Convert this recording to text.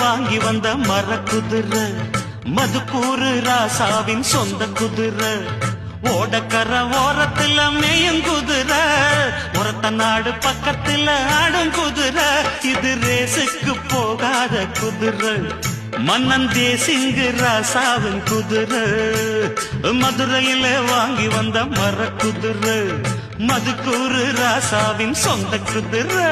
வாங்கி வந்த மர குதிரை, மதுக்கூறு ராசாவின் சொந்த குதிரை, ஓடக்கர ஓரத்துல மேயும் குதிரை, ஒரத்த நாடு பக்கத்துல ஆடும் குதிரை. இது ரேசுக்கு போகாத குதிரை, மன்னன் தேசிங்கு ராசாவின் குதிரை. மதுரையில வாங்கி வந்த மர குதிரை, மதுக்கூறு ராசாவின் சொந்த குதிரை.